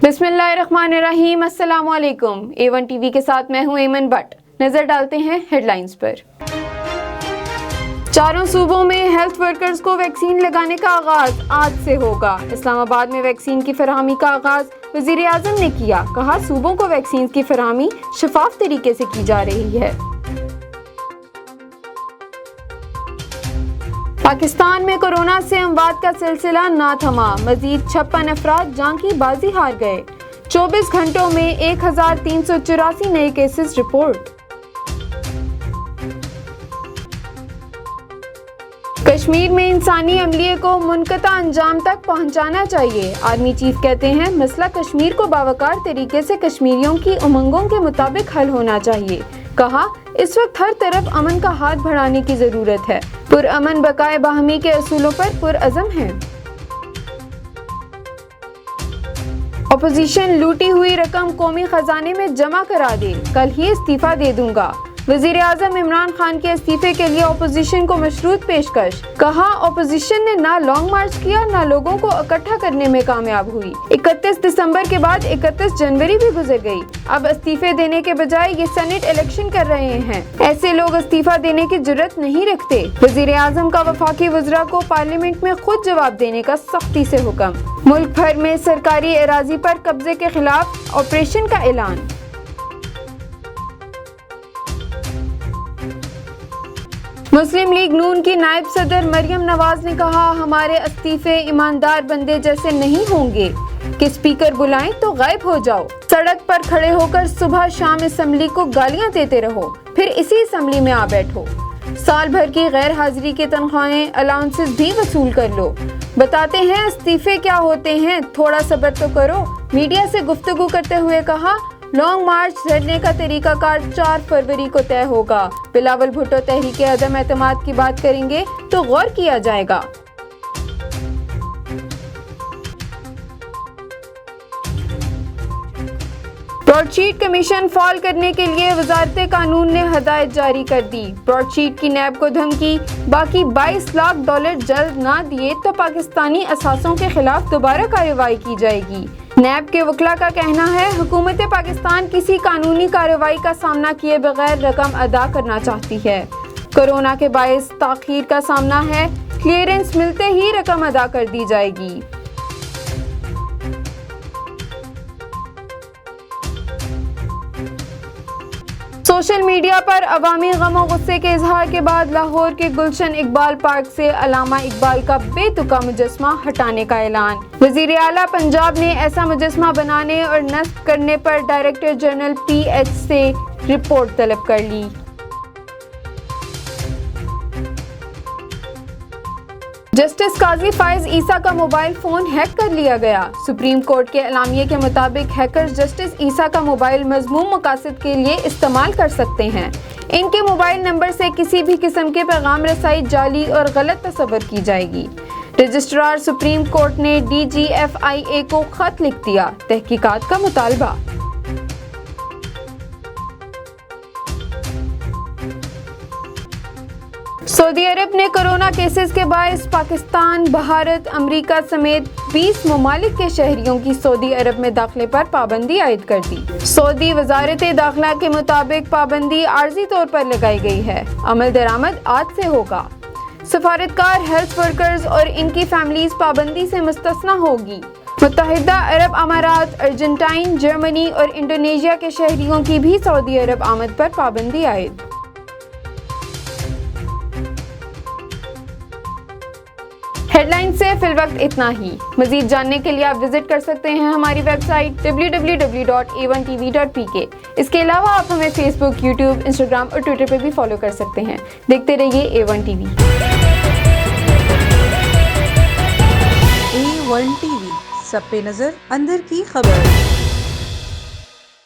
बिस्मिल्लाहिर्रहमानिर्रहीम, अस्सलाम वालेकुम। A1 टीवी के साथ मैं हूं एमन बट। नजर डालते हैं हेडलाइंस पर। चारों सूबों में हेल्थ वर्कर्स को वैक्सीन लगाने का आगाज आज से होगा। इस्लामाबाद में वैक्सीन की फराहमी का आगाज वजीर आजम ने किया। कहा, सूबों को वैक्सीन की फराहमी शफाफ तरीके से की जा रही है। पाकिस्तान में कोरोना से अमवात का सिलसिला ना थमा। मजीद 56 अफराद जान की बाजी हार गए। 24 घंटों में 1384 नए केसेस रिपोर्ट। कश्मीर में इंसानी अमलिये को मुनक़ता अंजाम तक पहुंचाना चाहिए। आर्मी चीफ कहते हैं, मसला कश्मीर को बावकार तरीके से कश्मीरियों की उमंगों के मुताबिक हल होना चाहिए। कहा, इस वक्त हर तरफ अमन का हाथ बढ़ाने की जरूरत है। पुरअमन बकाए बाहमी के असूलों पर पुरअज़म है। अपोजिशन लूटी हुई रकम कौमी खजाने में जमा करा दे, कल ही इस्तीफा दे दूंगा। वजीर आजम इमरान खान के इस्तीफे के लिए अपोजिशन को मशरूत पेशकश। कहा, अपोजिशन ने ना लॉन्ग मार्च किया, ना लोगों को इकट्ठा करने में कामयाब हुई। 31 दिसंबर के बाद 31 जनवरी भी गुजर गई। अब इस्तीफे देने के बजाय ये सेनेट इलेक्शन कर रहे हैं। ऐसे लोग इस्तीफा देने की जुर्रत नहीं रखते। वजीर आजम का वफाकी वज़रा को पार्लियामेंट में खुद जवाब देने का सख्ती से हुक्म। मुल्क भर में सरकारी अराजी पर कब्जे के खिलाफ ऑपरेशन का ऐलान। मुस्लिम लीग नून की नायब सदर मरियम नवाज ने कहा, हमारे इस्तीफे ईमानदार बंदे जैसे नहीं होंगे कि स्पीकर बुलाएं तो गायब हो जाओ। सड़क पर खड़े होकर सुबह शाम असेंबली को गालियां देते रहो, फिर इसी असेंबली में आ बैठो। साल भर की गैर हाजिरी की तनख्वाहें, अलाउंसेस भी वसूल कर लो। बताते हैं इस्तीफे क्या होते हैं, थोड़ा सब्र तो करो। मीडिया से गुफ्तगू करते हुए कहा, लॉन्ग मार्च लड़ने का तरीकाकार 4 फरवरी को तय होगा। बिलावल भुट्टो तहरीक अदम एतमाद की बात करेंगे तो गौर किया जाएगा। ब्रॉडशीट कमीशन फॉल करने के लिए वजारत कानून ने हदायत जारी कर दी। ब्रॉडशीट की नैब को धमकी, बाकी $22 लाख जल्द ना दिए तो पाकिस्तानी असासों के खिलाफ दोबारा कार्रवाई की जाएगी। नैब के वकला का कहना है, हुकूमत पाकिस्तान किसी कानूनी कार्रवाई का सामना किए बगैर रकम अदा करना चाहती है। कोरोना के बायस ताखीर का सामना है, क्लियरेंस मिलते ही रकम अदा कर दी जाएगी। सोशल मीडिया पर अवामी गम और गुस्से के इजहार के बाद लाहौर के गुलशन इकबाल पार्क से अल्लामा इकबाल का बेतुका मुजस्मा हटाने का ऐलान। वजीर आला पंजाब ने ऐसा मुजस्मा बनाने और नस्ब करने पर डायरेक्टर जनरल PH से रिपोर्ट तलब कर ली। जस्टिस काजी फाइज ईसा का मोबाइल फोन हैक कर लिया गया। सुप्रीम कोर्ट के एलामिये के मुताबिक हैकर्स जस्टिस ईसा का मोबाइल मज़मूम मकासद के लिए इस्तेमाल कर सकते हैं। इनके मोबाइल नंबर से किसी भी किस्म के पैगाम रसाई जाली और गलत तस्वर की जाएगी। रजिस्ट्रार सुप्रीम कोर्ट ने DGFIA को खत लिख दिया, तहकीकात का मुतालबा। सऊदी अरब ने कोरोना केसेस के बायस पाकिस्तान, भारत, अमेरिका समेत 20 ममालिक के शहरियों की सऊदी अरब में दाखिले पर पाबंदी आयद कर दी। सऊदी वजारत दाखिला के मुताबिक पाबंदी आर्जी तौर पर लगाई गई है। अमल दरामद आज से होगा। सफारतकार, हेल्थ वर्कर्स और इनकी फैमिलीज पाबंदी से मुस्तस्ना होगी। मुत्तहिदा अरब अमारात, अर्जेंटाइन, जर्मनी और इंडोनेशिया के शहरियों की भी सऊदी अरब आमद पर पाबंदी आयद। हेडलाइन से फिलवक्त इतना ही। मजीद जानने के लिए आप विजिट कर सकते हैं हमारी वेबसाइट www.a1tv.pk। इसके अलावा आप हमें फेसबुक, यूट्यूब, इंस्टाग्राम और ट्विटर पर भी फॉलो कर सकते हैं। देखते रहिए A1 टीवी। A1 टीवी, सब पे नजर, अंदर की खबर।